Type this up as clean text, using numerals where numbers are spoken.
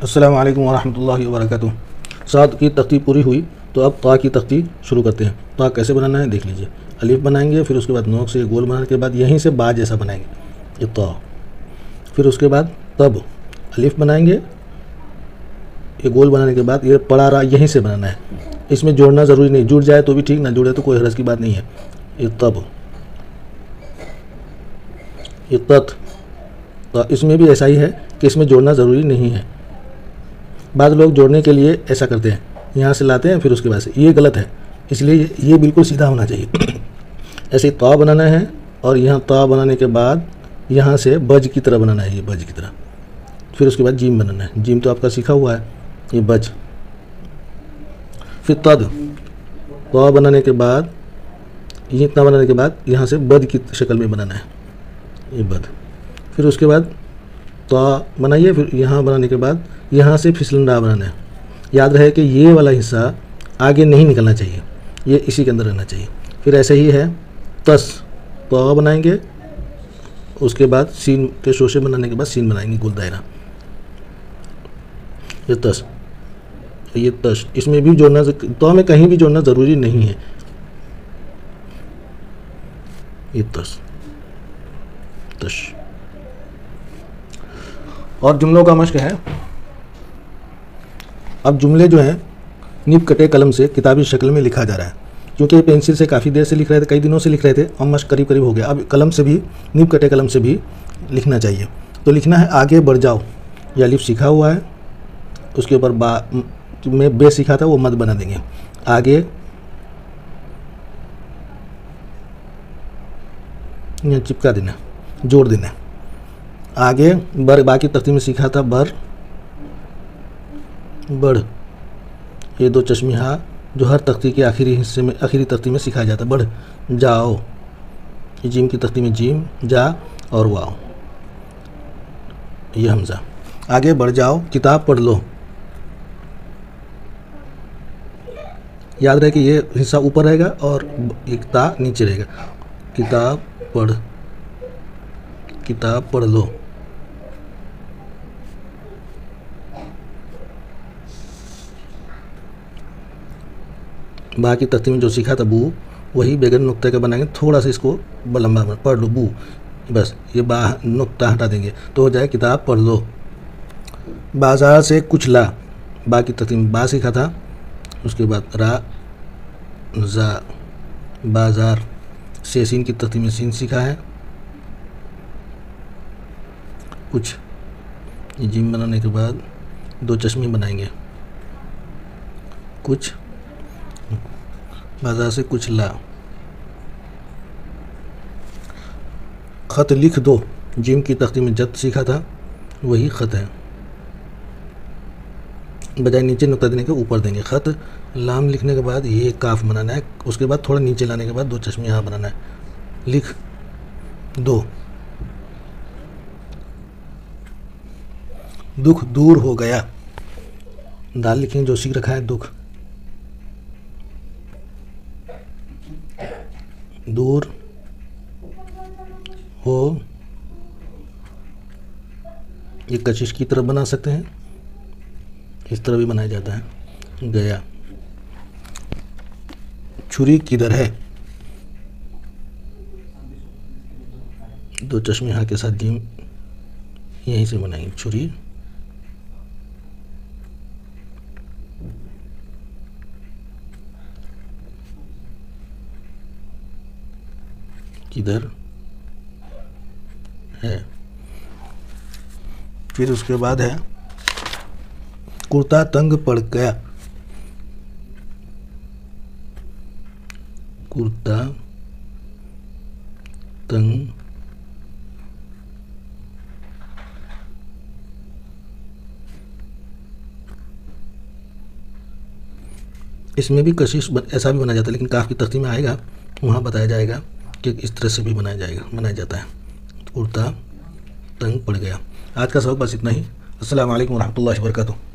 अस्सलामु अलैकुम वरहमतुल्लाहि वबरकातुहू। साद की तख्ती पूरी हुई तो अब ता की तख्ती शुरू करते हैं। ता कैसे बनाना है देख लीजिए। अलिफ बनाएंगे, फिर उसके बाद नोक से गोल बनाने के बाद यहीं से बा जैसा बनाएंगे, ये ता। फिर उसके बाद तब अलिफ बनाएंगे, ये गोल बनाने के बाद ये पड़ा रहा यहीं से बनाना है। इसमें जोड़ना ज़रूरी नहीं, जुड़ जाए तो भी ठीक, ना जुड़े तो कोई हरज की बात नहीं है। ये तब, ये तत, तो इसमें भी ऐसा ही है कि इसमें जोड़ना ज़रूरी नहीं है। बाद लोग जोड़ने के लिए ऐसा करते हैं, यहाँ से लाते हैं फिर उसके बाद से, ये गलत है। इसलिए ये बिल्कुल सीधा होना चाहिए। ऐसे ता बनाना है और यहाँ ता बनाने के बाद यहाँ से बज की तरह बनाना है, ये बज की तरह। फिर उसके बाद जीम बनाना है। जीम तो आपका सीखा हुआ है, ये बज। फिर तद, ता बनाने के बाद, ये इतना बनाने के बाद यहाँ से बद की शक्ल में बनाना है, ये बद। फिर उसके बाद ता बनाइए, फिर यहाँ बनाने के बाद यहाँ से फिसलंडा बनाना है। याद रहे कि ये वाला हिस्सा आगे नहीं निकलना चाहिए, ये इसी के अंदर रहना चाहिए। फिर ऐसे ही है तस, ता बनाएंगे, उसके बाद सीन के शोशे बनाने के बाद सीन बनाएंगे गोल दायरा, ये तस, ये तश। इसमें भी जोड़ना, ता में कहीं भी जोड़ना ज़रूरी नहीं है, ये तस, तश। और जुमलों का मश्क है। अब जुमले जो हैं निब कटे कलम से किताबी शक्ल में लिखा जा रहा है, क्योंकि पेंसिल से काफ़ी देर से लिख रहे थे, कई दिनों से लिख रहे थे, और मश्क करीब करीब हो गया। अब कलम से भी, निब कटे कलम से भी लिखना चाहिए। तो लिखना है आगे बढ़ जाओ, यह अलिफ सीखा हुआ है, उसके ऊपर बा में बे सीखा था, वो मद बना देंगे। आगे यहाँ चिपका देना, जोड़ देना। आगे बर, बाकी तख्ती में सीखा था बर, बढ़, ये दो चश्मी हा जो हर तख्ती के आखिरी हिस्से में, आखिरी तख्ती में सिखाया जाता है। बढ़ जाओ, ये जीम की तख्ती में जीम, जा और वाओ, ये हमजा। आगे बढ़ जाओ, किताब पढ़ लो। याद रहे कि ये हिस्सा ऊपर रहेगा और एक ता नीचे रहेगा। किताब पढ़ लो। बाकी तख्ती में जो सीखा था बू, वही बगैर नुक्ते का बनाएंगे, थोड़ा सा इसको लंबा पढ़ लो, बू, बस ये बा नुक्ता हटा देंगे तो हो जाए किताब पढ़ लो। बाज़ार से कुछ ला, बाकी तख्ती में बा सीखा था, उसके बाद रा, जा, बाज़ार से सीन की तख्ती में सीन सीखा है। कुछ, ये जिम बनाने के बाद दो चश्मे बनाएंगे, कुछ, बाज़ार से कुछ ला। ख़त लिख दो, जिम की तख्ती में जत सीखा था, वही ख़त है, बजाय नीचे नुक्ता देने के ऊपर देंगे। ख़त, लाम लिखने के बाद ये काफ बनाना है, उसके बाद थोड़ा नीचे लाने के बाद दो चश्मे यहाँ बनाना है। लिख दो, दुख दूर हो गया, दाल लिखेंगे जो सीख रखा है, दुख, दूर हो, ये कशिश की तरफ बना सकते हैं, इस तरह भी बनाया जाता है। गया, छुरी किधर है, दो चश्मे यहाँ के साथ जीम यहीं से बनाएंगे, छुरी किधर है। फिर उसके बाद है कुर्ता तंग पड़ गया, कुर्ता तंग, इसमें भी कशिश ऐसा भी बनाया जाता है, लेकिन काफ़ी तख्ती में आएगा, वहाँ बताया जाएगा कि इस तरह से भी बनाया जाता है। कुर्ता तंग पड़ गया। आज का सबक बस इतना ही। अस्सलामु अलैकुम वरहमतुल्लाहि वबरकातुहू।